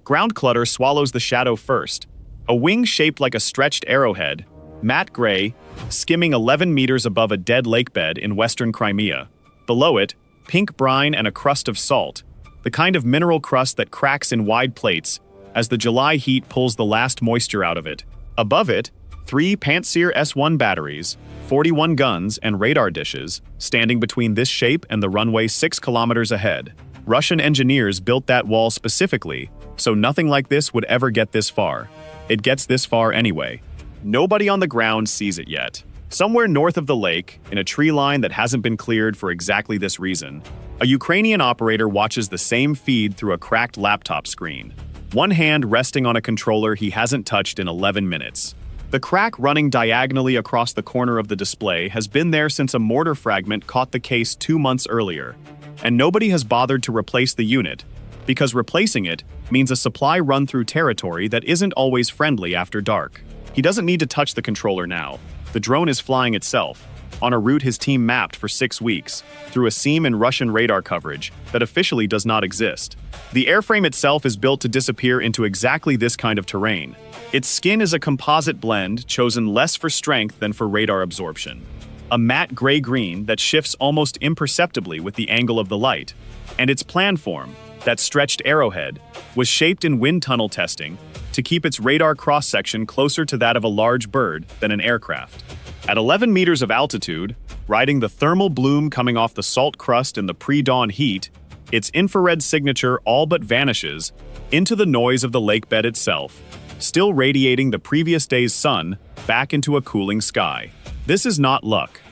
Ground clutter swallows the shadow first. A wing shaped like a stretched arrowhead, matte gray, skimming 11 meters above a dead lakebed in western Crimea. Below it, pink brine and a crust of salt, the kind of mineral crust that cracks in wide plates as the July heat pulls the last moisture out of it. Above it, 3 Pantsir S1 batteries, 41 guns and radar dishes, standing between this shape and the runway 6 kilometers ahead. Russian engineers built that wall specifically, so nothing like this would ever get this far. It gets this far anyway. Nobody on the ground sees it yet. Somewhere north of the lake, in a tree line that hasn't been cleared for exactly this reason, a Ukrainian operator watches the same feed through a cracked laptop screen, one hand resting on a controller he hasn't touched in 11 minutes. The crack running diagonally across the corner of the display has been there since a mortar fragment caught the case 2 months earlier, and nobody has bothered to replace the unit, because replacing it means a supply run through territory that isn't always friendly after dark. He doesn't need to touch the controller now. The drone is flying itself, on a route his team mapped for 6 weeks, through a seam in Russian radar coverage that officially does not exist. The airframe itself is built to disappear into exactly this kind of terrain. Its skin is a composite blend chosen less for strength than for radar absorption. A matte gray-green that shifts almost imperceptibly with the angle of the light. And its planform, that stretched arrowhead, was shaped in wind tunnel testing to keep its radar cross-section closer to that of a large bird than an aircraft. At 11 meters of altitude, riding the thermal bloom coming off the salt crust in the pre-dawn heat, its infrared signature all but vanishes into the noise of the lakebed itself, still radiating the previous day's sun back into a cooling sky. This is not luck.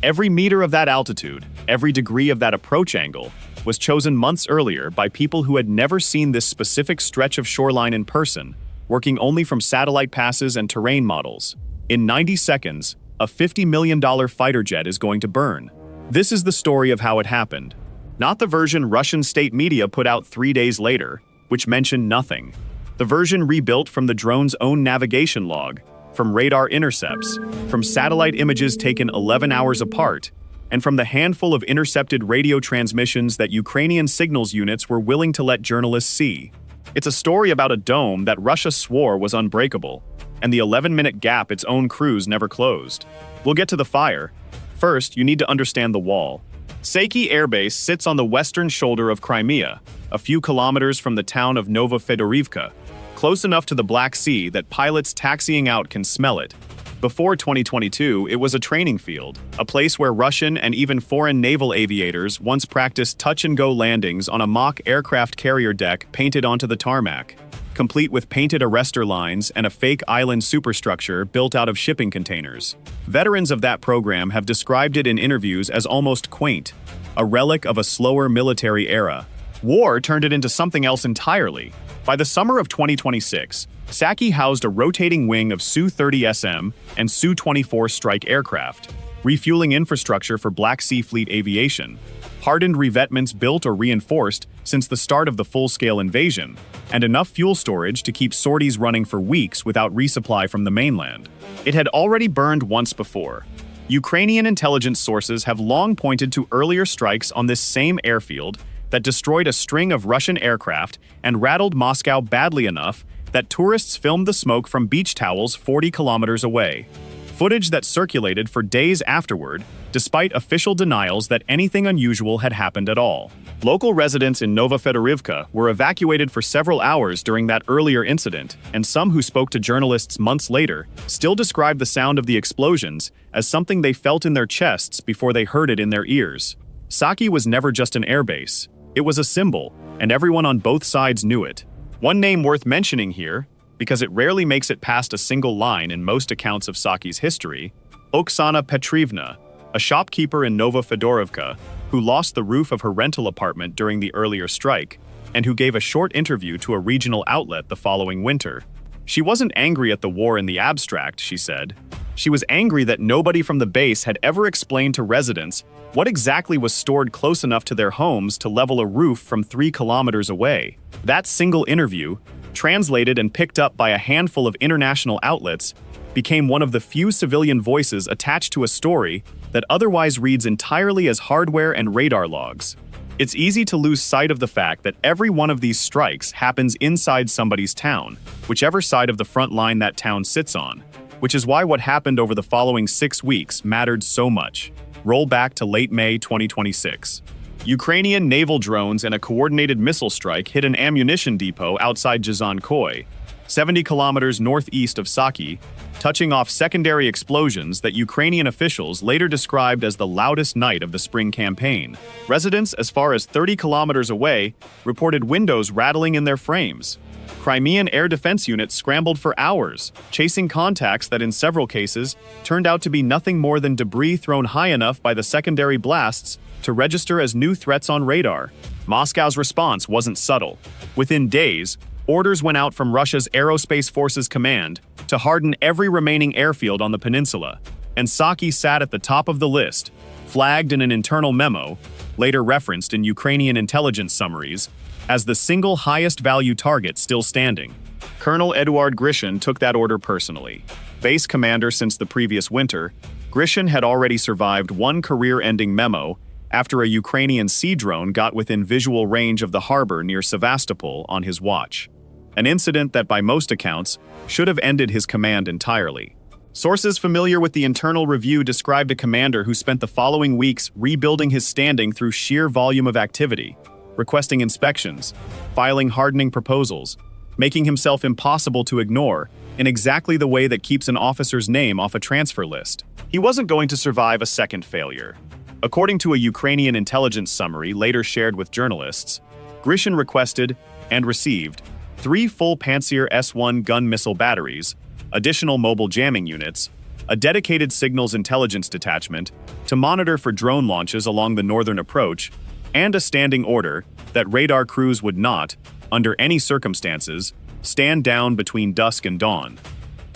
Every meter of that altitude, every degree of that approach angle, was chosen months earlier by people who had never seen this specific stretch of shoreline in person, working only from satellite passes and terrain models. In 90 seconds, a $50 million fighter jet is going to burn. This is the story of how it happened, not the version Russian state media put out 3 days later, which mentioned nothing. The version rebuilt from the drone's own navigation log, from radar intercepts, from satellite images taken 11 hours apart, and from the handful of intercepted radio transmissions that Ukrainian signals units were willing to let journalists see. It's a story about a dome that Russia swore was unbreakable, and the 11-minute gap its own crews never closed. We'll get to the fire. First, you need to understand the wall. Saky airbase sits on the western shoulder of Crimea, a few kilometers from the town of Novofedorivka, close enough to the Black Sea that pilots taxiing out can smell it. Before 2022, it was a training field, a place where Russian and even foreign naval aviators once practiced touch-and-go landings on a mock aircraft carrier deck painted onto the tarmac, complete with painted arrestor lines and a fake island superstructure built out of shipping containers. Veterans of that program have described it in interviews as almost quaint, a relic of a slower military era. War turned it into something else entirely. By the summer of 2026, Saky housed a rotating wing of Su-30SM and Su-24 strike aircraft, refueling infrastructure for Black Sea Fleet aviation, hardened revetments built or reinforced since the start of the full-scale invasion, and enough fuel storage to keep sorties running for weeks without resupply from the mainland. It had already burned once before. Ukrainian intelligence sources have long pointed to earlier strikes on this same airfield that destroyed a string of Russian aircraft and rattled Moscow badly enough that tourists filmed the smoke from beach towels 40 kilometers away. Footage that circulated for days afterward, despite official denials that anything unusual had happened at all. Local residents in Novofedorivka were evacuated for several hours during that earlier incident, and some who spoke to journalists months later still described the sound of the explosions as something they felt in their chests before they heard it in their ears. Saky was never just an airbase. It was a symbol, and everyone on both sides knew it. One name worth mentioning here, because it rarely makes it past a single line in most accounts of Saky's history, Oksana Petrievna, a shopkeeper in Novofedorivka, who lost the roof of her rental apartment during the earlier strike, and who gave a short interview to a regional outlet the following winter. She wasn't angry at the war in the abstract, she said. She was angry that nobody from the base had ever explained to residents what exactly was stored close enough to their homes to level a roof from 3 kilometers away. That single interview, translated and picked up by a handful of international outlets, became one of the few civilian voices attached to a story that otherwise reads entirely as hardware and radar logs. It's easy to lose sight of the fact that every one of these strikes happens inside somebody's town, whichever side of the front line that town sits on, which is why what happened over the following 6 weeks mattered so much. Roll back to late May 2026. Ukrainian naval drones and a coordinated missile strike hit an ammunition depot outside Jazankoy, 70 kilometers northeast of Saky, touching off secondary explosions that Ukrainian officials later described as the loudest night of the spring campaign. Residents as far as 30 kilometers away reported windows rattling in their frames. Crimean air defense units scrambled for hours, chasing contacts that in several cases turned out to be nothing more than debris thrown high enough by the secondary blasts to register as new threats on radar. Moscow's response wasn't subtle. Within days, orders went out from Russia's Aerospace Forces Command to harden every remaining airfield on the peninsula, and Saky sat at the top of the list, flagged in an internal memo, later referenced in Ukrainian intelligence summaries, as the single highest value target still standing. Colonel Eduard Grishin took that order personally. Base commander since the previous winter, Grishin had already survived one career-ending memo after a Ukrainian sea drone got within visual range of the harbor near Sevastopol on his watch. An incident that by most accounts should have ended his command entirely. Sources familiar with the internal review described a commander who spent the following weeks rebuilding his standing through sheer volume of activity, requesting inspections, filing hardening proposals, making himself impossible to ignore in exactly the way that keeps an officer's name off a transfer list. He wasn't going to survive a second failure. According to a Ukrainian intelligence summary later shared with journalists, Grishin requested and received 3 full Pantsir S-1 gun missile batteries, additional mobile jamming units, a dedicated signals intelligence detachment to monitor for drone launches along the northern approach, and a standing order that radar crews would not, under any circumstances, stand down between dusk and dawn.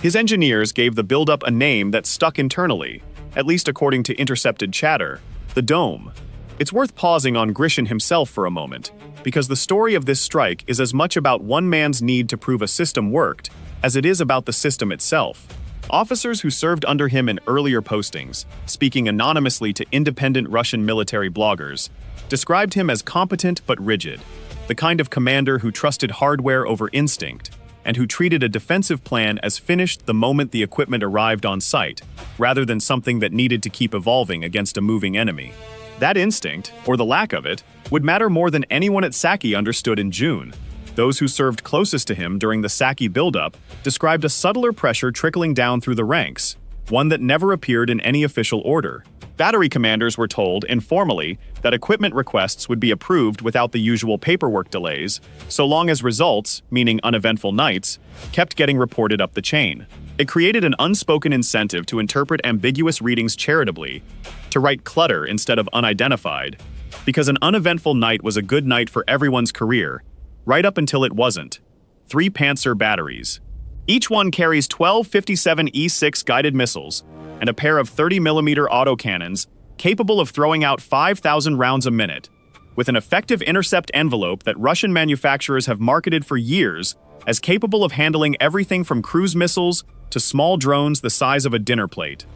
His engineers gave the buildup a name that stuck internally, at least according to intercepted chatter, the Dome. It's worth pausing on Grishin himself for a moment, because the story of this strike is as much about one man's need to prove a system worked as it is about the system itself. Officers who served under him in earlier postings, speaking anonymously to independent Russian military bloggers, described him as competent but rigid, the kind of commander who trusted hardware over instinct, and who treated a defensive plan as finished the moment the equipment arrived on site, rather than something that needed to keep evolving against a moving enemy. That instinct, or the lack of it, would matter more than anyone at Saky understood in June. Those who served closest to him during the Saky buildup described a subtler pressure trickling down through the ranks, one that never appeared in any official order. Battery commanders were told, informally, that equipment requests would be approved without the usual paperwork delays, so long as results, meaning uneventful nights, kept getting reported up the chain. It created an unspoken incentive to interpret ambiguous readings charitably, to write clutter instead of unidentified, because an uneventful night was a good night for everyone's career, right up until it wasn't. 3 Pantsir batteries. Each one carries 12 57E6 guided missiles and a pair of 30mm autocannons capable of throwing out 5,000 rounds a minute, with an effective intercept envelope that Russian manufacturers have marketed for years as capable of handling everything from cruise missiles to small drones the size of a dinner plate.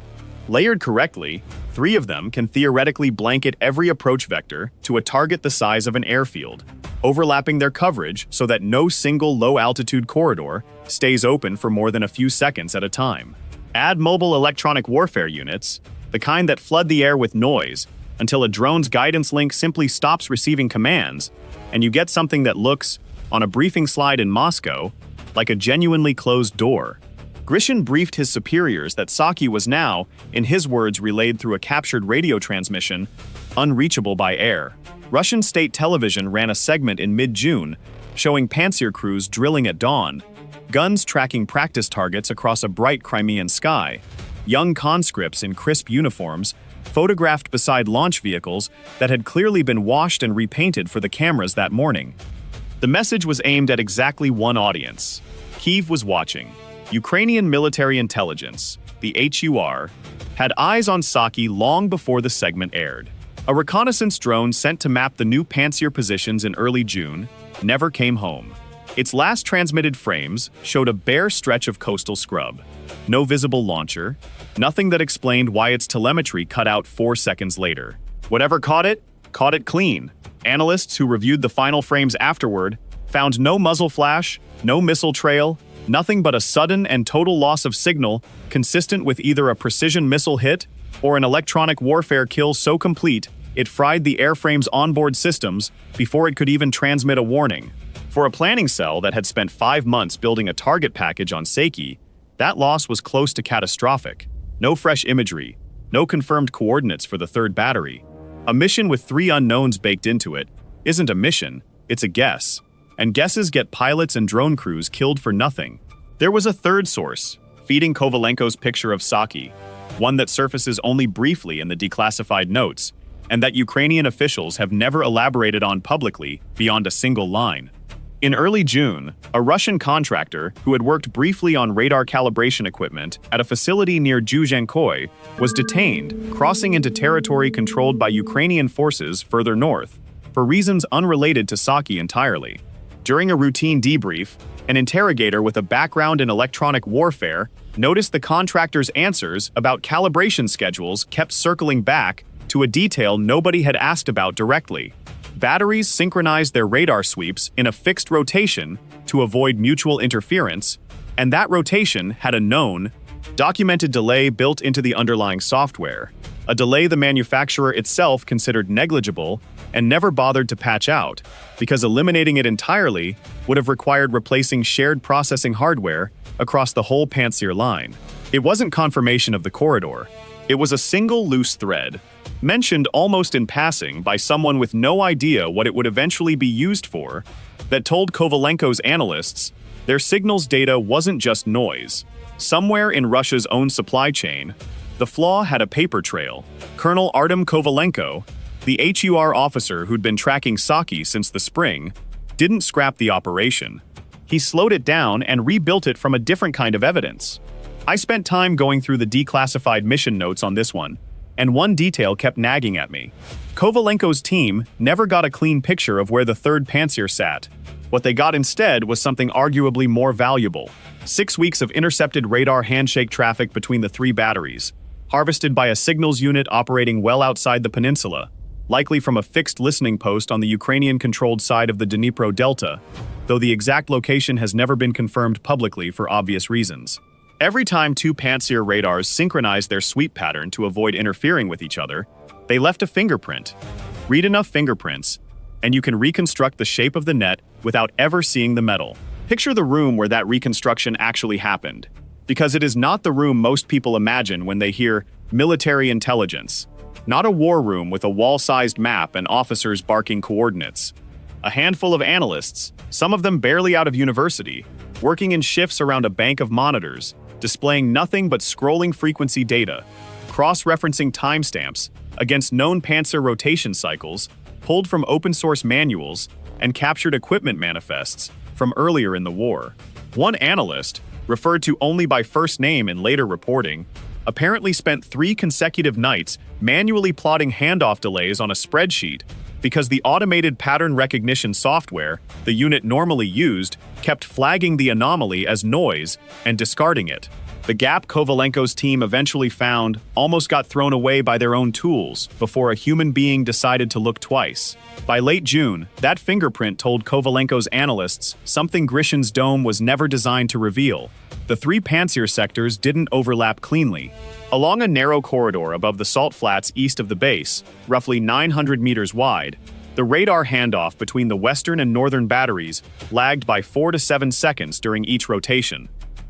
Layered correctly, 3 of them can theoretically blanket every approach vector to a target the size of an airfield, overlapping their coverage so that no single low-altitude corridor stays open for more than a few seconds at a time. Add mobile electronic warfare units, the kind that flood the air with noise until a drone's guidance link simply stops receiving commands, and you get something that looks, on a briefing slide in Moscow, like a genuinely closed door. Grishin briefed his superiors that Saky was now, in his words relayed through a captured radio transmission, unreachable by air. Russian state television ran a segment in mid-June showing Pantsir crews drilling at dawn, guns tracking practice targets across a bright Crimean sky, young conscripts in crisp uniforms photographed beside launch vehicles that had clearly been washed and repainted for the cameras that morning. The message was aimed at exactly one audience. Kyiv was watching. Ukrainian military intelligence, the HUR, had eyes on Saky long before the segment aired. A reconnaissance drone sent to map the new Pantsir positions in early June never came home. Its last transmitted frames showed a bare stretch of coastal scrub. No visible launcher, nothing that explained why its telemetry cut out 4 seconds later. Whatever caught it caught it clean. Analysts who reviewed the final frames afterward found no muzzle flash, no missile trail, nothing but a sudden and total loss of signal consistent with either a precision missile hit or an electronic warfare kill so complete it fried the airframe's onboard systems before it could even transmit a warning. For a planning cell that had spent 5 months building a target package on Saky, that loss was close to catastrophic. No fresh imagery, no confirmed coordinates for the third battery. A mission with 3 unknowns baked into it isn't a mission, it's a guess. And guesses get pilots and drone crews killed for nothing. There was a third source, feeding Kovalenko's picture of Saky, one that surfaces only briefly in the declassified notes, and that Ukrainian officials have never elaborated on publicly beyond a single line. In early June, a Russian contractor who had worked briefly on radar calibration equipment at a facility near Zhuzhenkoi was detained, crossing into territory controlled by Ukrainian forces further north, for reasons unrelated to Saky entirely. During a routine debrief, an interrogator with a background in electronic warfare noticed the contractor's answers about calibration schedules kept circling back to a detail nobody had asked about directly. Batteries synchronized their radar sweeps in a fixed rotation to avoid mutual interference, and that rotation had a known, documented delay built into the underlying software, a delay the manufacturer itself considered negligible and never bothered to patch out, because eliminating it entirely would have required replacing shared processing hardware across the whole Pantsir line. It wasn't confirmation of the corridor. It was a single loose thread, mentioned almost in passing by someone with no idea what it would eventually be used for, that told Kovalenko's analysts their signals data wasn't just noise. Somewhere in Russia's own supply chain, the flaw had a paper trail. Colonel Artem Kovalenko, the HUR officer who'd been tracking Saky since the spring, didn't scrap the operation. He slowed it down and rebuilt it from a different kind of evidence. I spent time going through the declassified mission notes on this one, and one detail kept nagging at me. Kovalenko's team never got a clean picture of where the third Pantsir sat. What they got instead was something arguably more valuable: 6 weeks of intercepted radar handshake traffic between the 3 batteries, harvested by a signals unit operating well outside the peninsula, likely from a fixed listening post on the Ukrainian-controlled side of the Dnipro Delta, though the exact location has never been confirmed publicly for obvious reasons. Every time 2 Pantsir radars synchronized their sweep pattern to avoid interfering with each other, they left a fingerprint. Read enough fingerprints, and you can reconstruct the shape of the net without ever seeing the metal. Picture the room where that reconstruction actually happened, because it is not the room most people imagine when they hear military intelligence. Not a war room with a wall-sized map and officers barking coordinates. A handful of analysts, some of them barely out of university, working in shifts around a bank of monitors, displaying nothing but scrolling frequency data, cross-referencing timestamps against known Pantsir rotation cycles, pulled from open-source manuals, and captured equipment manifests from earlier in the war. One analyst, referred to only by first name in later reporting, apparently spent 3 consecutive nights manually plotting handoff delays on a spreadsheet because the automated pattern recognition software the unit normally used kept flagging the anomaly as noise and discarding it. The gap Kovalenko's team eventually found almost got thrown away by their own tools before a human being decided to look twice. By late June, that fingerprint told Kovalenko's analysts something Grishin's dome was never designed to reveal. The 3 Pantsir sectors didn't overlap cleanly. Along a narrow corridor above the salt flats east of the base, roughly 900 meters wide, the radar handoff between the western and northern batteries lagged by 4 to 7 seconds during each rotation.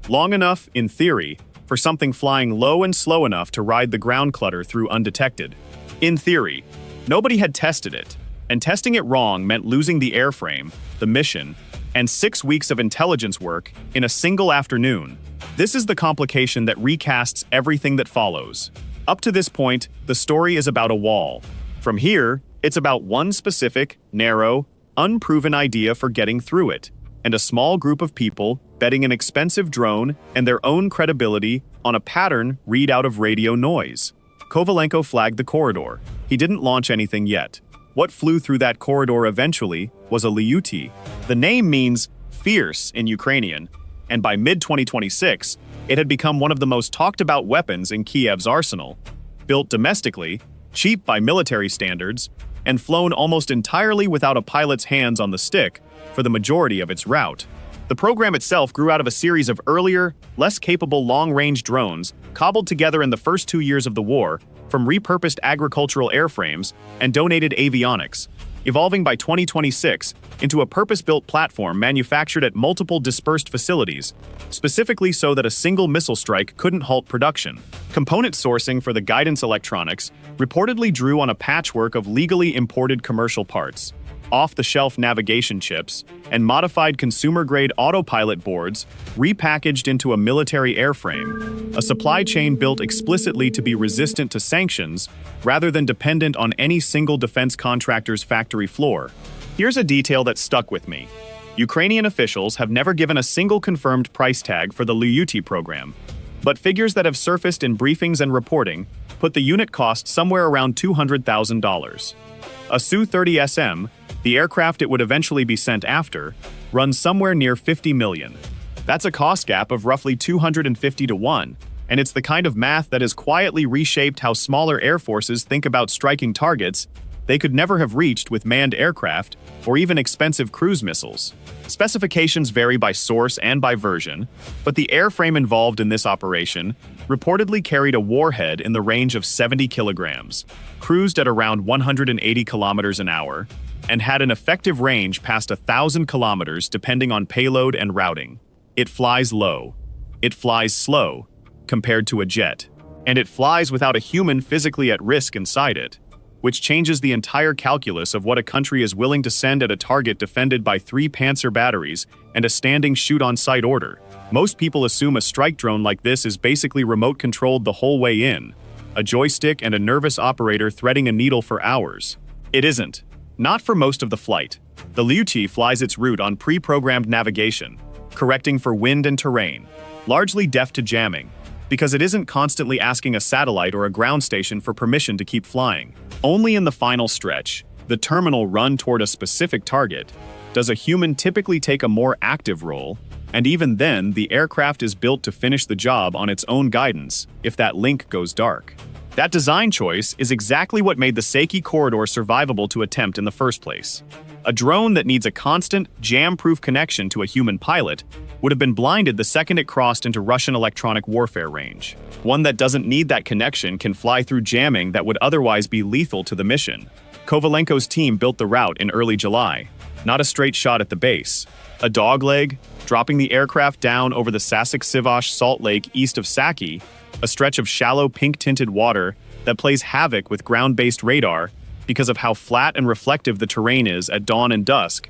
Long enough, in theory, for something flying low and slow enough to ride the ground clutter through undetected. In theory, nobody had tested it, and testing it wrong meant losing the airframe, the mission, and 6 weeks of intelligence work in a single afternoon. This is the complication that recasts everything that follows. Up to this point, the story is about a wall. From here, it's about one specific, narrow, unproven idea for getting through it, and a small group of people betting an expensive drone and their own credibility on a pattern read out of radio noise. Kovalenko flagged the corridor. He didn't launch anything yet. What flew through that corridor eventually was a Lyutyi. The name means fierce in Ukrainian, and by mid-2026, it had become one of the most talked-about weapons in Kiev's arsenal. Built domestically, cheap by military standards, and flown almost entirely without a pilot's hands on the stick for the majority of its route. The program itself grew out of a series of earlier, less capable long-range drones cobbled together in the first 2 years of the war from repurposed agricultural airframes and donated avionics, evolving by 2026 into a purpose-built platform manufactured at multiple dispersed facilities, specifically so that a single missile strike couldn't halt production. Component sourcing for the guidance electronics reportedly drew on a patchwork of legally imported commercial parts, off-the-shelf navigation chips, and modified consumer-grade autopilot boards repackaged into a military airframe, a supply chain built explicitly to be resistant to sanctions rather than dependent on any single defense contractor's factory floor. Here's a detail that stuck with me. Ukrainian officials have never given a single confirmed price tag for the Lyutyi program, but figures that have surfaced in briefings and reporting put the unit cost somewhere around $200,000. A Su-30SM, the aircraft it would eventually be sent after, runs somewhere near $50 million. That's a cost gap of roughly 250 to 1, and it's the kind of math that has quietly reshaped how smaller air forces think about striking targets they could never have reached with manned aircraft or even expensive cruise missiles. Specifications vary by source and by version, but the airframe involved in this operation reportedly carried a warhead in the range of 70 kilograms, cruised at around 180 kilometers an hour, and had an effective range past 1,000 kilometers depending on payload and routing. It flies low. It flies slow, compared to a jet. And it flies without a human physically at risk inside it, which changes the entire calculus of what a country is willing to send at a target defended by 3 Pantsir batteries and a standing shoot-on-sight order. Most people assume a strike drone like this is basically remote-controlled the whole way in, a joystick and a nervous operator threading a needle for hours. It isn't. Not for most of the flight. The Lyutyi flies its route on pre-programmed navigation, correcting for wind and terrain, largely deaf to jamming, because it isn't constantly asking a satellite or a ground station for permission to keep flying. Only in the final stretch, the terminal run toward a specific target, does a human typically take a more active role, and even then, the aircraft is built to finish the job on its own guidance if that link goes dark. That design choice is exactly what made the Saky corridor survivable to attempt in the first place. A drone that needs a constant, jam-proof connection to a human pilot would have been blinded the second it crossed into Russian electronic warfare range. One that doesn't need that connection can fly through jamming that would otherwise be lethal to the mission. Kovalenko's team built the route in early July, not a straight shot at the base. A dogleg, dropping the aircraft down over the Sasyk-Sivash salt lake east of Saky, a stretch of shallow pink-tinted water that plays havoc with ground-based radar because of how flat and reflective the terrain is at dawn and dusk,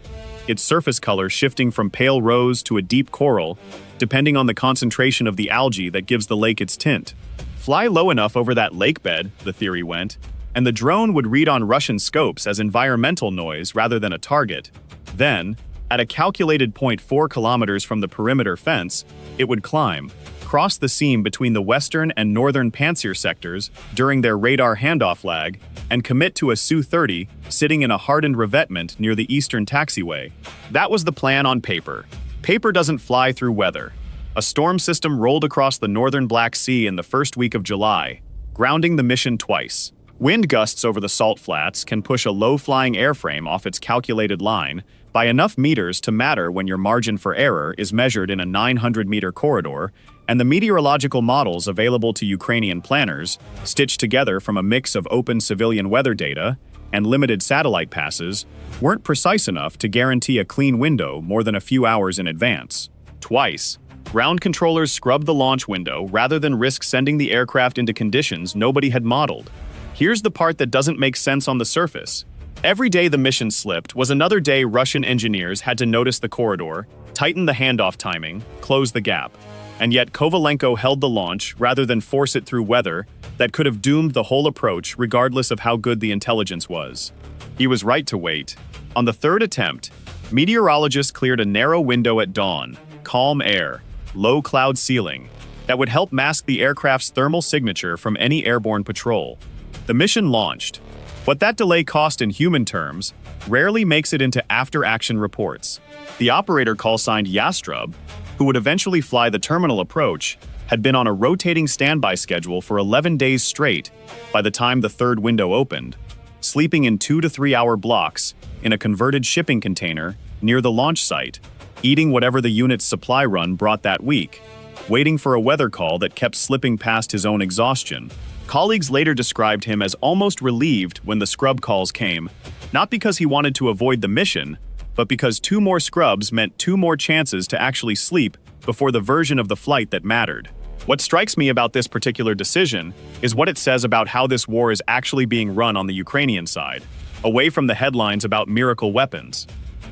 its surface color shifting from pale rose to a deep coral, depending on the concentration of the algae that gives the lake its tint. Fly low enough over that lake bed, the theory went, and the drone would read on Russian scopes as environmental noise rather than a target. Then, at a calculated 0.4 kilometers from the perimeter fence, it would climb, cross the seam between the western and northern Pantsir sectors during their radar handoff lag, and commit to a Su-30 sitting in a hardened revetment near the eastern taxiway. That was the plan on paper. Paper doesn't fly through weather. A storm system rolled across the northern Black Sea in the first week of July, grounding the mission twice. Wind gusts over the salt flats can push a low-flying airframe off its calculated line by enough meters to matter when your margin for error is measured in a 900-meter corridor, and the meteorological models available to Ukrainian planners, stitched together from a mix of open civilian weather data and limited satellite passes, weren't precise enough to guarantee a clean window more than a few hours in advance. Twice, ground controllers scrubbed the launch window rather than risk sending the aircraft into conditions nobody had modeled. Here's the part that doesn't make sense on the surface. Every day the mission slipped was another day Russian engineers had to notice the corridor, tighten the handoff timing, close the gap. And yet Kovalenko held the launch rather than force it through weather that could have doomed the whole approach regardless of how good the intelligence was. He was right to wait. On the third attempt, meteorologists cleared a narrow window at dawn, calm air, low cloud ceiling, that would help mask the aircraft's thermal signature from any airborne patrol. The mission launched. What that delay cost in human terms rarely makes it into after-action reports. The operator call-signed Yastrub, who would eventually fly the terminal approach, had been on a rotating standby schedule for 11 days straight by the time the third window opened. sleeping in 2 to 3 hour blocks in a converted shipping container near the launch site, eating whatever the unit's supply run brought that week, waiting for a weather call that kept slipping past his own exhaustion. Colleagues later described him as almost relieved when the scrub calls came, not because he wanted to avoid the mission, but because 2 more scrubs meant 2 more chances to actually sleep before the version of the flight that mattered. What strikes me about this particular decision is what it says about how this war is actually being run on the Ukrainian side, away from the headlines about miracle weapons.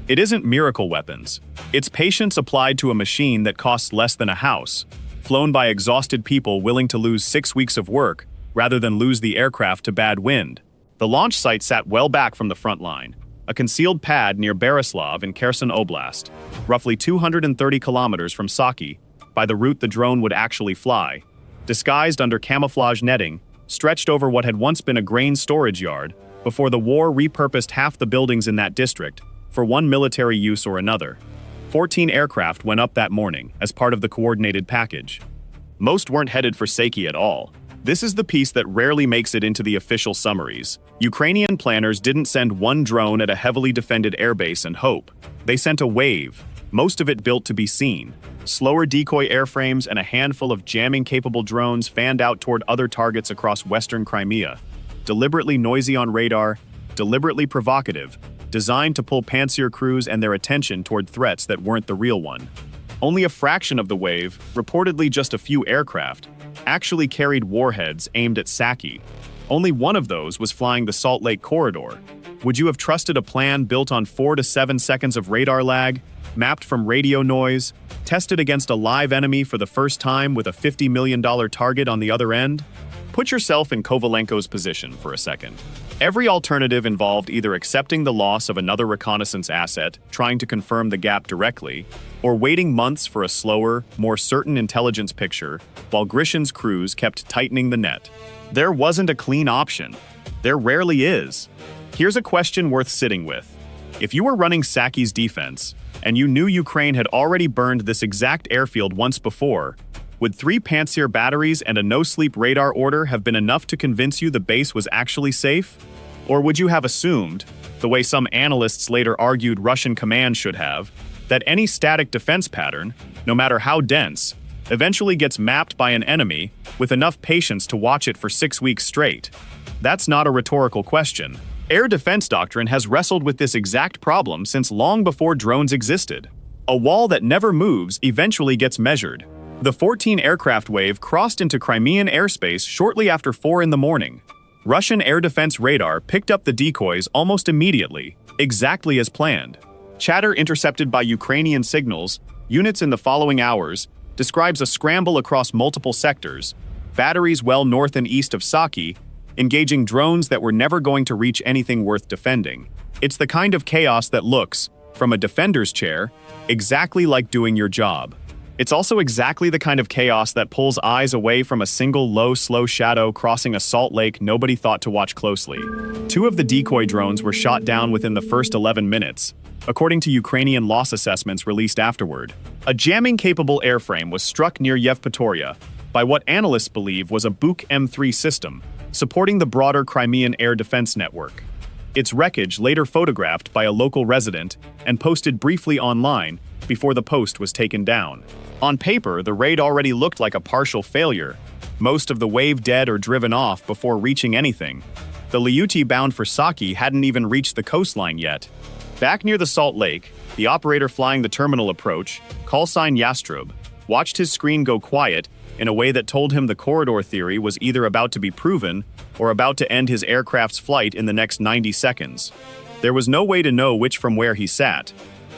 It isn't miracle weapons. It's patience applied to a machine that costs less than a house, flown by exhausted people willing to lose 6 weeks of work rather than lose the aircraft to bad wind. The launch site sat well back from the front line, a concealed pad near Berislav in Kherson Oblast, roughly 230 kilometers from Saky, by the route the drone would actually fly, disguised under camouflage netting, stretched over what had once been a grain storage yard, before the war repurposed half the buildings in that district for one military use or another. 14 aircraft went up that morning as part of the coordinated package. Most weren't headed for Saky at all. This is the piece that rarely makes it into the official summaries. Ukrainian planners didn't send one drone at a heavily defended airbase and hope. They sent a wave, most of it built to be seen. Slower decoy airframes and a handful of jamming-capable drones fanned out toward other targets across western Crimea. Deliberately noisy on radar, deliberately provocative, designed to pull Pantsir crews and their attention toward threats that weren't the real one. Only a fraction of the wave, reportedly just a few aircraft, actually carried warheads aimed at Saky. Only one of those was flying the Salt Lake corridor. Would you have trusted a plan built on 4 to 7 seconds of radar lag, mapped from radio noise, tested against a live enemy for the first time with a $50 million target on the other end? Put yourself in Kovalenko's position for a second. Every alternative involved either accepting the loss of another reconnaissance asset, trying to confirm the gap directly, or waiting months for a slower, more certain intelligence picture, while Grishin's crews kept tightening the net. There wasn't a clean option. There rarely is. Here's a question worth sitting with. If you were running Saky's defense, and you knew Ukraine had already burned this exact airfield once before, would 3 Pantsir batteries and a no-sleep radar order have been enough to convince you the base was actually safe? Or would you have assumed, the way some analysts later argued Russian command should have, that any static defense pattern, no matter how dense, eventually gets mapped by an enemy with enough patience to watch it for 6 weeks straight? That's not a rhetorical question. Air defense doctrine has wrestled with this exact problem since long before drones existed. A wall that never moves eventually gets measured. The 14 aircraft wave crossed into Crimean airspace shortly after 4 in the morning. Russian air defense radar picked up the decoys almost immediately, exactly as planned. Chatter intercepted by Ukrainian signals, units in the following hours, describes a scramble across multiple sectors, batteries well north and east of Saky, engaging drones that were never going to reach anything worth defending. It's the kind of chaos that looks, from a defender's chair, exactly like doing your job. It's also exactly the kind of chaos that pulls eyes away from a single low, slow shadow crossing a salt lake nobody thought to watch closely. 2 of the decoy drones were shot down within the first 11 minutes, according to Ukrainian loss assessments released afterward. A jamming-capable airframe was struck near Yevpatoria by what analysts believe was a Buk M3 system, supporting the broader Crimean air defense network. Its wreckage later photographed by a local resident and posted briefly online before the post was taken down. On paper, the raid already looked like a partial failure, most of the wave dead or driven off before reaching anything. The Lyutyi bound for Saky hadn't even reached the coastline yet. Back near the Salt Lake, the operator flying the terminal approach, callsign Yastrub, watched his screen go quiet in a way that told him the corridor theory was either about to be proven or about to end his aircraft's flight in the next 90 seconds. There was no way to know which from where he sat.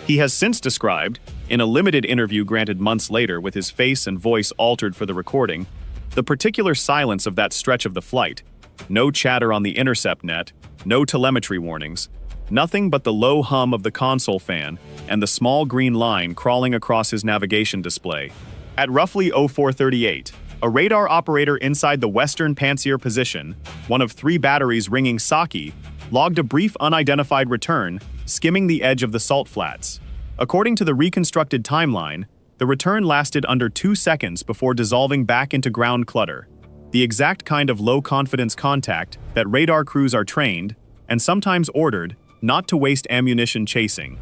He has since described, in a limited interview granted months later with his face and voice altered for the recording, the particular silence of that stretch of the flight. No chatter on the intercept net, no telemetry warnings, nothing but the low hum of the console fan and the small green line crawling across his navigation display. At roughly 0438, a radar operator inside the western Pantsir position, one of 3 batteries ringing Saky, logged a brief unidentified return, skimming the edge of the salt flats. According to the reconstructed timeline, the return lasted under 2 seconds before dissolving back into ground clutter, the exact kind of low-confidence contact that radar crews are trained and sometimes ordered, not to waste ammunition chasing.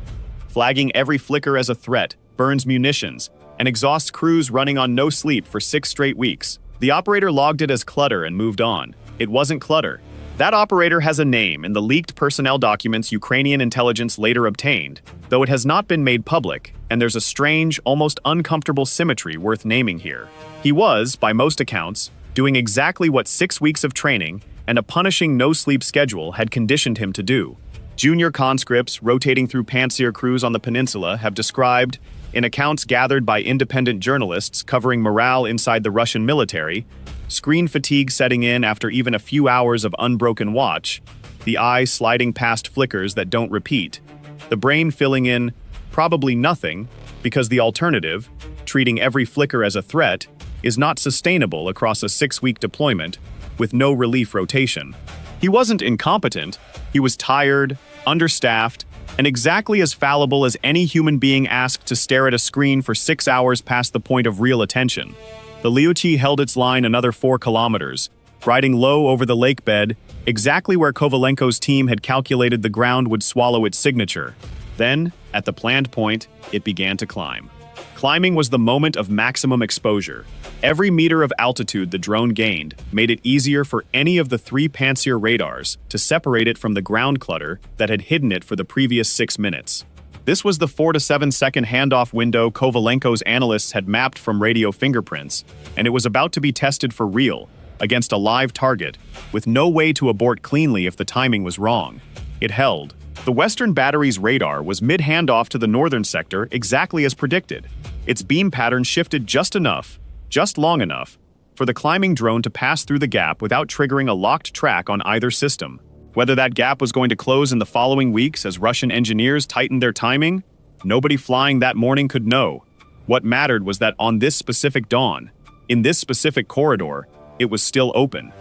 Flagging every flicker as a threat, burns munitions, and exhausts crews running on no sleep for 6 straight weeks. The operator logged it as clutter and moved on. It wasn't clutter. That operator has a name in the leaked personnel documents Ukrainian intelligence later obtained, though it has not been made public, and there's a strange, almost uncomfortable symmetry worth naming here. He was, by most accounts, doing exactly what 6 weeks of training and a punishing no-sleep schedule had conditioned him to do. Junior conscripts rotating through Pantsir crews on the peninsula have described, in accounts gathered by independent journalists covering morale inside the Russian military, screen fatigue setting in after even a few hours of unbroken watch, the eye sliding past flickers that don't repeat, the brain filling in probably nothing because the alternative, treating every flicker as a threat, is not sustainable across a 6-week deployment with no relief rotation. He wasn't incompetent, he was tired, understaffed, and exactly as fallible as any human being asked to stare at a screen for 6 hours past the point of real attention. The Lyutyi held its line another 4 kilometers, riding low over the lake bed, exactly where Kovalenko's team had calculated the ground would swallow its signature. Then, at the planned point, it began to climb. Climbing was the moment of maximum exposure. Every meter of altitude the drone gained made it easier for any of the 3 Pantsir radars to separate it from the ground clutter that had hidden it for the previous 6 minutes. This was the 4 to 7 second handoff window Kovalenko's analysts had mapped from radio fingerprints, and it was about to be tested for real, against a live target, with no way to abort cleanly if the timing was wrong. It held. The Western battery's radar was mid-handoff to the northern sector exactly as predicted. Its beam pattern shifted just long enough, for the climbing drone to pass through the gap without triggering a locked track on either system. Whether that gap was going to close in the following weeks as Russian engineers tightened their timing, nobody flying that morning could know. What mattered was that on this specific dawn, in this specific corridor, it was still open.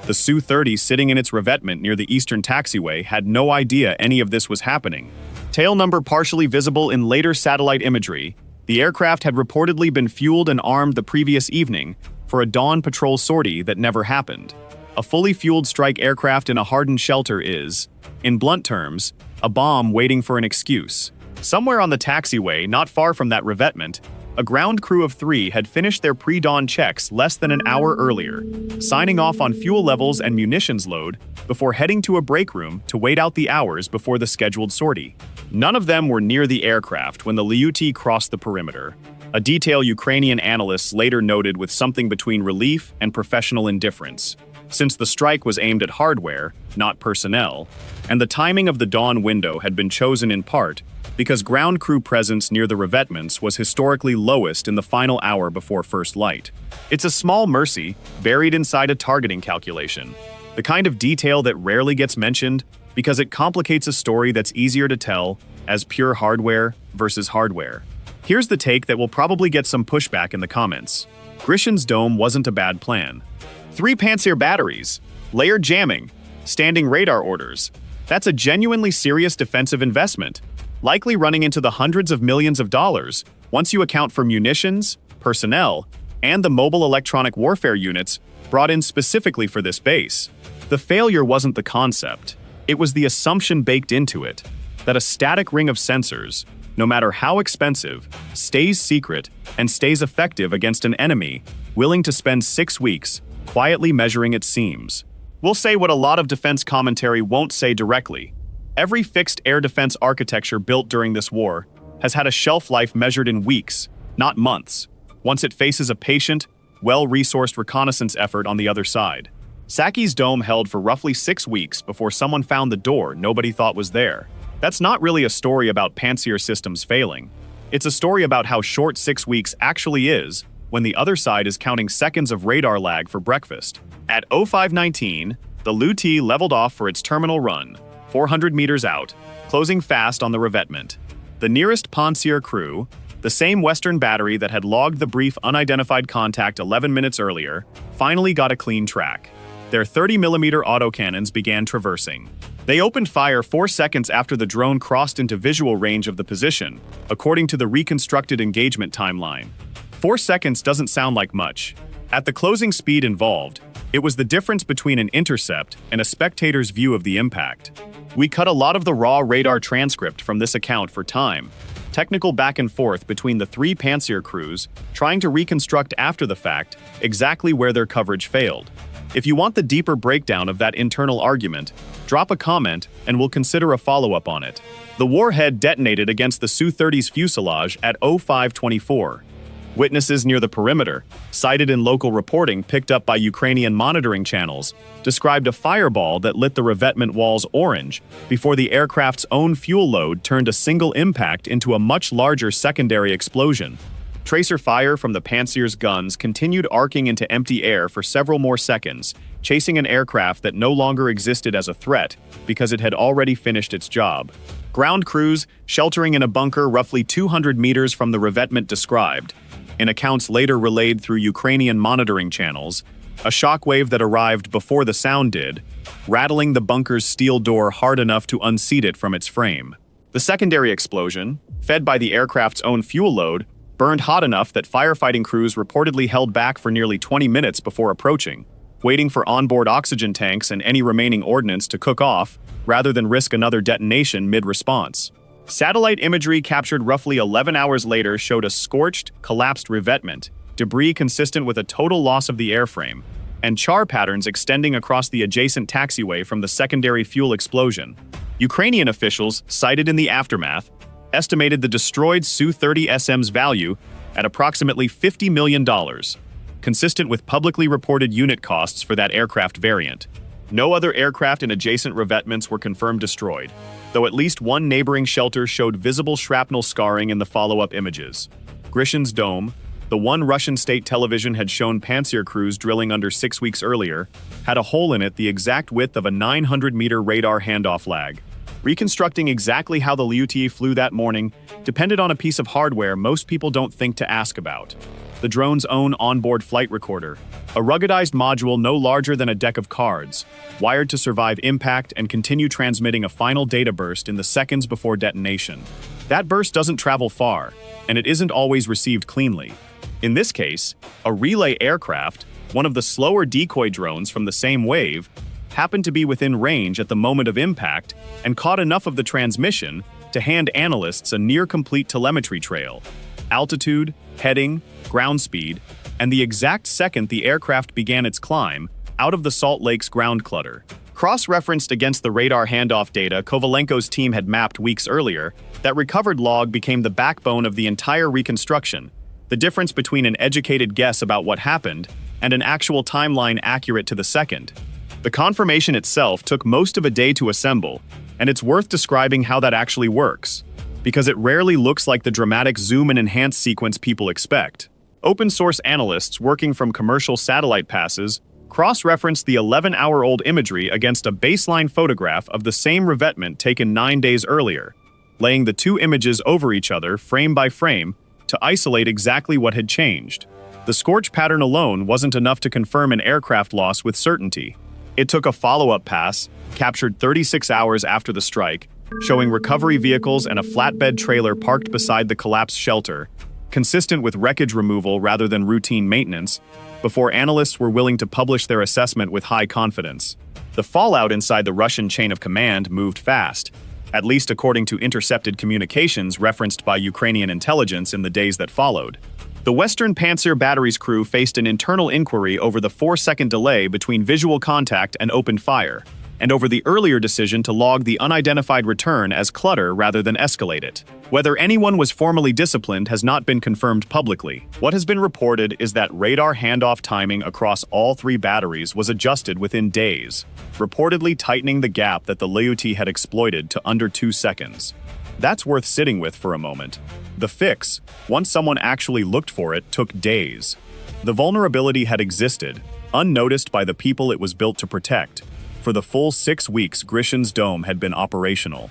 The Su-30 sitting in its revetment near the eastern taxiway had no idea any of this was happening. Tail number partially visible in later satellite imagery, the aircraft had reportedly been fueled and armed the previous evening for a dawn patrol sortie that never happened. A fully fueled strike aircraft in a hardened shelter is, in blunt terms, a bomb waiting for an excuse. Somewhere on the taxiway, not far from that revetment, a ground crew of 3 had finished their pre-dawn checks less than an hour earlier, signing off on fuel levels and munitions load before heading to a break room to wait out the hours before the scheduled sortie. None of them were near the aircraft when the Lyutyi crossed the perimeter, a detail Ukrainian analysts later noted with something between relief and professional indifference, since the strike was aimed at hardware, not personnel, and the timing of the dawn window had been chosen in part because ground crew presence near the revetments was historically lowest in the final hour before first light. It's a small mercy buried inside a targeting calculation, the kind of detail that rarely gets mentioned because it complicates a story that's easier to tell as pure hardware versus hardware. Here's the take that will probably get some pushback in the comments. Grishin's dome wasn't a bad plan. 3 Pantsir batteries, layered jamming, standing radar orders. That's a genuinely serious defensive investment, likely running into the hundreds of millions of dollars once you account for munitions, personnel, and the mobile electronic warfare units brought in specifically for this base. The failure wasn't the concept, it was the assumption baked into it, that a static ring of sensors, no matter how expensive, stays secret and stays effective against an enemy willing to spend 6 weeks quietly measuring its seams. We'll say what a lot of defense commentary won't say directly. Every fixed air defense architecture built during this war has had a shelf life measured in weeks, not months, once it faces a patient, well-resourced reconnaissance effort on the other side. Saky's dome held for roughly 6 weeks before someone found the door nobody thought was there. That's not really a story about Pantsir systems failing. It's a story about how short 6 weeks actually is when the other side is counting seconds of radar lag for breakfast. At 05:19, the Lyutyi leveled off for its terminal run, 400 meters out, closing fast on the revetment. The nearest Pantsir crew, the same Western battery that had logged the brief unidentified contact 11 minutes earlier, finally got a clean track. Their 30mm autocannons began traversing. They opened fire 4 seconds after the drone crossed into visual range of the position, according to the reconstructed engagement timeline. 4 seconds doesn't sound like much, At the closing speed involved, it was the difference between an intercept and a spectator's view of the impact. We cut a lot of the raw radar transcript from this account for time. Technical back and forth between the three Pantsir crews, trying to reconstruct after the fact exactly where their coverage failed. If you want the deeper breakdown of that internal argument, drop a comment and we'll consider a follow-up on it. The warhead detonated against the Su-30's fuselage at 0524. Witnesses near the perimeter, cited in local reporting picked up by Ukrainian monitoring channels, described a fireball that lit the revetment walls orange before the aircraft's own fuel load turned a single impact into a much larger secondary explosion. Tracer fire from the Pantsir's guns continued arcing into empty air for several more seconds, chasing an aircraft that no longer existed as a threat because it had already finished its job. Ground crews, sheltering in a bunker roughly 200 meters from the revetment described, in accounts later relayed through Ukrainian monitoring channels, a shockwave that arrived before the sound did, rattling the bunker's steel door hard enough to unseat it from its frame. The secondary explosion, fed by the aircraft's own fuel load, burned hot enough that firefighting crews reportedly held back for nearly 20 minutes before approaching, waiting for onboard oxygen tanks and any remaining ordnance to cook off, rather than risk another detonation mid-response. Satellite imagery captured roughly 11 hours later showed a scorched, collapsed revetment, debris consistent with a total loss of the airframe, and char patterns extending across the adjacent taxiway from the secondary fuel explosion. Ukrainian officials, cited in the aftermath, estimated the destroyed Su-30SM's value at approximately $50 million, consistent with publicly reported unit costs for that aircraft variant. No other aircraft in adjacent revetments were confirmed destroyed, though at least one neighboring shelter showed visible shrapnel scarring in the follow-up images. Grishyn's dome, the one Russian state television had shown Pantsir crews drilling under 6 weeks earlier, had a hole in it the exact width of a 900-meter radar handoff lag. Reconstructing exactly how the Lyutyi flew that morning depended on a piece of hardware most people don't think to ask about: the drone's own onboard flight recorder, a ruggedized module no larger than a deck of cards, wired to survive impact and continue transmitting a final data burst in the seconds before detonation. That burst doesn't travel far, and it isn't always received cleanly. In this case, a relay aircraft, one of the slower decoy drones from the same wave, happened to be within range at the moment of impact and caught enough of the transmission to hand analysts a near-complete telemetry trail: altitude, heading, ground speed, and the exact second the aircraft began its climb out of the Salt Lake's ground clutter. Cross-referenced against the radar handoff data Kovalenko's team had mapped weeks earlier, that recovered log became the backbone of the entire reconstruction, the difference between an educated guess about what happened and an actual timeline accurate to the second. The confirmation itself took most of a day to assemble, and it's worth describing how that actually works, because it rarely looks like the dramatic zoom and enhance sequence people expect. Open-source analysts working from commercial satellite passes cross-referenced the 11-hour-old imagery against a baseline photograph of the same revetment taken 9 days earlier, laying the two images over each other frame by frame to isolate exactly what had changed. The scorch pattern alone wasn't enough to confirm an aircraft loss with certainty. It took a follow-up pass, captured 36 hours after the strike, showing recovery vehicles and a flatbed trailer parked beside the collapsed shelter, consistent with wreckage removal rather than routine maintenance, before analysts were willing to publish their assessment with high confidence. The fallout inside the Russian chain of command moved fast, at least according to intercepted communications referenced by Ukrainian intelligence in the days that followed. The Western Pantsir battery's crew faced an internal inquiry over the 4-second delay between visual contact and open fire, and over the earlier decision to log the unidentified return as clutter rather than escalate it. Whether anyone was formally disciplined has not been confirmed publicly. What has been reported is that radar handoff timing across all three batteries was adjusted within days, reportedly tightening the gap that the Lyutyi had exploited to under 2 seconds. That's worth sitting with for a moment. The fix, once someone actually looked for it, took days. The vulnerability had existed, unnoticed by the people it was built to protect. For the full 6 weeks Grishyn's dome had been operational.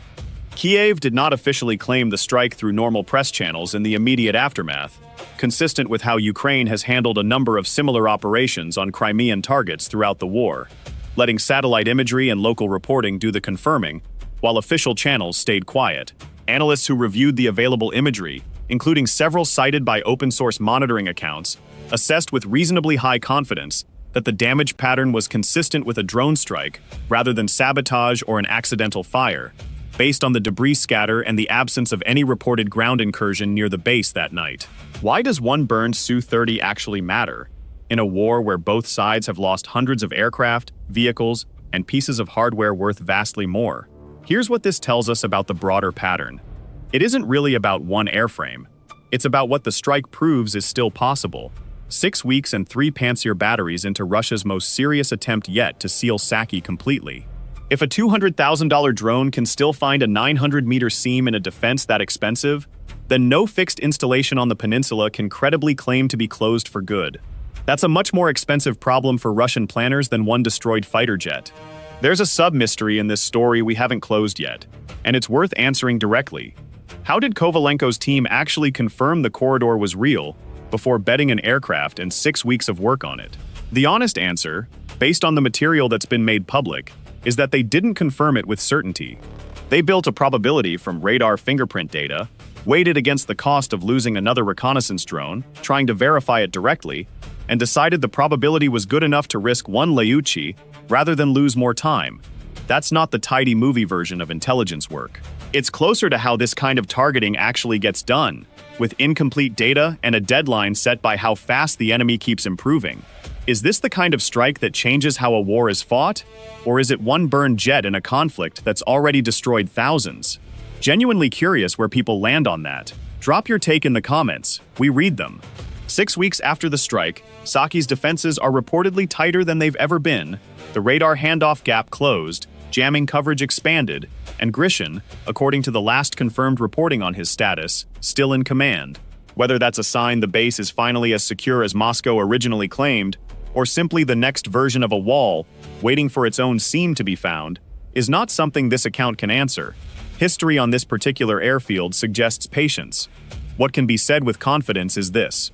Kiev did not officially claim the strike through normal press channels in the immediate aftermath, consistent with how Ukraine has handled a number of similar operations on Crimean targets throughout the war, letting satellite imagery and local reporting do the confirming, while official channels stayed quiet. Analysts who reviewed the available imagery including several cited by open-source monitoring accounts, assessed with reasonably high confidence that the damage pattern was consistent with a drone strike rather than sabotage or an accidental fire, based on the debris scatter and the absence of any reported ground incursion near the base that night. Why does one burned Su-30 actually matter? In a war where both sides have lost hundreds of aircraft, vehicles, and pieces of hardware worth vastly more. Here's what this tells us about the broader pattern. It isn't really about one airframe. It's about what the strike proves is still possible. 6 weeks and 3 Pantsir batteries into Russia's most serious attempt yet to seal Saky completely. If a $200,000 drone can still find a 900-meter seam in a defense that expensive, then no fixed installation on the peninsula can credibly claim to be closed for good. That's a much more expensive problem for Russian planners than one destroyed fighter jet. There's a sub-mystery in this story we haven't closed yet, and it's worth answering directly. How did Kovalenko's team actually confirm the corridor was real before betting an aircraft and 6 weeks of work on it? The honest answer, based on the material that's been made public, is that they didn't confirm it with certainty. They built a probability from radar fingerprint data, weighed it against the cost of losing another reconnaissance drone, trying to verify it directly, and decided the probability was good enough to risk one Lyutyi rather than lose more time. That's not the tidy movie version of intelligence work. It's closer to how this kind of targeting actually gets done, with incomplete data and a deadline set by how fast the enemy keeps improving. Is this the kind of strike that changes how a war is fought? Or is it one burned jet in a conflict that's already destroyed thousands? Genuinely curious where people land on that. Drop your take in the comments. We read them. 6 weeks after the strike, Saky's defenses are reportedly tighter than they've ever been, the radar handoff gap closed, jamming coverage expanded, and Grishin, according to the last confirmed reporting on his status, still in command. Whether that's a sign the base is finally as secure as Moscow originally claimed, or simply the next version of a wall, waiting for its own seam to be found, is not something this account can answer. History on this particular airfield suggests patience. What can be said with confidence is this: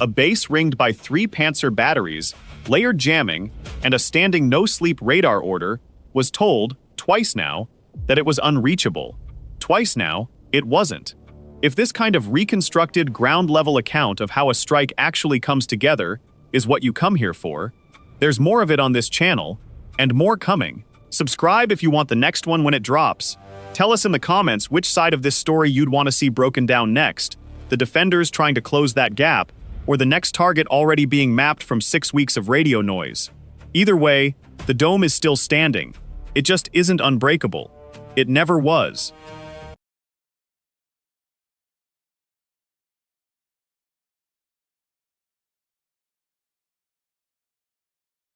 a base ringed by 3 Pantsir batteries, layered jamming, and a standing no-sleep radar order was told, twice now, that it was unreachable. Twice now, it wasn't. If this kind of reconstructed ground-level account of how a strike actually comes together is what you come here for, there's more of it on this channel, and more coming. Subscribe if you want the next one when it drops. Tell us in the comments which side of this story you'd want to see broken down next, the defenders trying to close that gap, or the next target already being mapped from 6 weeks of radio noise. Either way, the dome is still standing. It just isn't unbreakable. It never was.